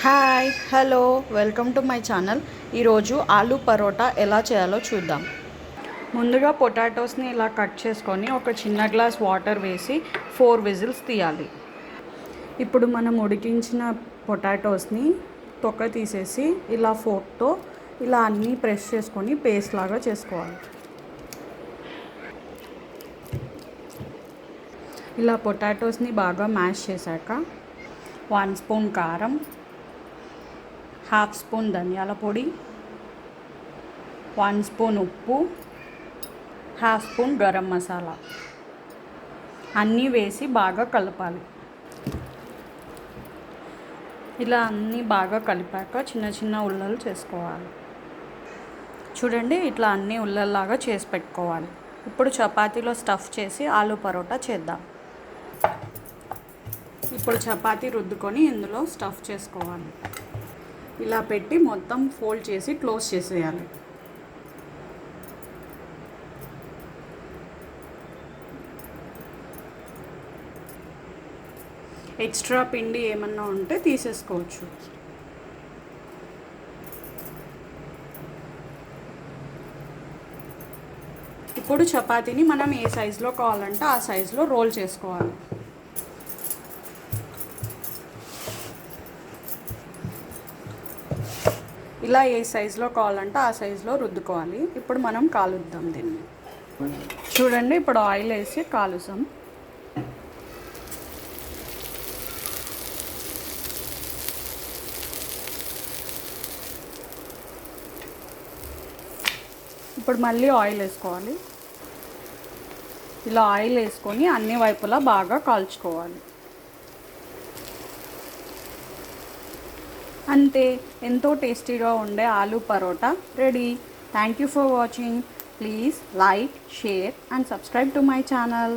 Hi hello welcome to my channel. ఈరోజు ఆలూ పరోటా ఎలా చేయాలో చూద్దాం. ముందుగా పొటాటోస్ని ఇలా కట్ చేసుకొని ఒక చిన్న గ్లాస్ వాటర్ వేసి 4 విజిల్స్ తీయాలి. ఇప్పుడు మనం ఉడికించిన పొటాటోస్ని తొక్క తీసేసి ఇలా ఫోర్క్తో ఇలా అన్నీ ప్రెస్ చేసుకొని పేస్ట్ లాగా చేసుకోవాలి. ఇలా పొటాటోస్ని బాగా మ్యాష్ చేశాక 1 స్పూన్ కారం, హాఫ్ స్పూన్ ధనియాల పొడి, 1 స్పూన్ ఉప్పు, హాఫ్ స్పూన్ గరం మసాలా అన్నీ వేసి బాగా కలపాలి. ఇలా అన్నీ బాగా కలిపాక చిన్న చిన్న ఉల్లలు చేసుకోవాలి. చూడండి, ఇట్లా అన్నీ ఉల్లల్లాగా చేసి పెట్టుకోవాలి. ఇప్పుడు చపాతీలో స్టఫ్ చేసి ఆలూ పరోటా చేద్దాం. ఇప్పుడు చపాతీ రుద్దుకొని ఇందులో స్టఫ్ చేసుకోవాలి. ఇలా పెట్టి మొత్తం ఫోల్డ్ చేసి క్లోజ్ చేసేయాలి. ఎక్స్ట్రా పిండి ఏమన్నా ఉంటే తీసేసుకోవచ్చు. ఇప్పుడు చపాతీని మనం ఏ సైజులో కావాలంటే ఆ సైజులో రోల్ చేసుకోవాలి. ఇలా ఏ సైజులో కావాలంటే ఆ సైజులో రుద్దుకోవాలి. ఇప్పుడు మనం కాలుద్దాం దీన్ని. చూడండి, ఇప్పుడు ఆయిల్ వేసి కాలుసాం. ఇప్పుడు మళ్ళీ ఆయిల్ వేసుకోవాలి. ఇలా ఆయిల్ వేసుకొని అన్ని వైపులా బాగా కాల్చుకోవాలి. అంతే, ఎంతో టేస్టీగా ఉండే aloo paratha ready. Thank you for watching. Please like, share and subscribe to my channel.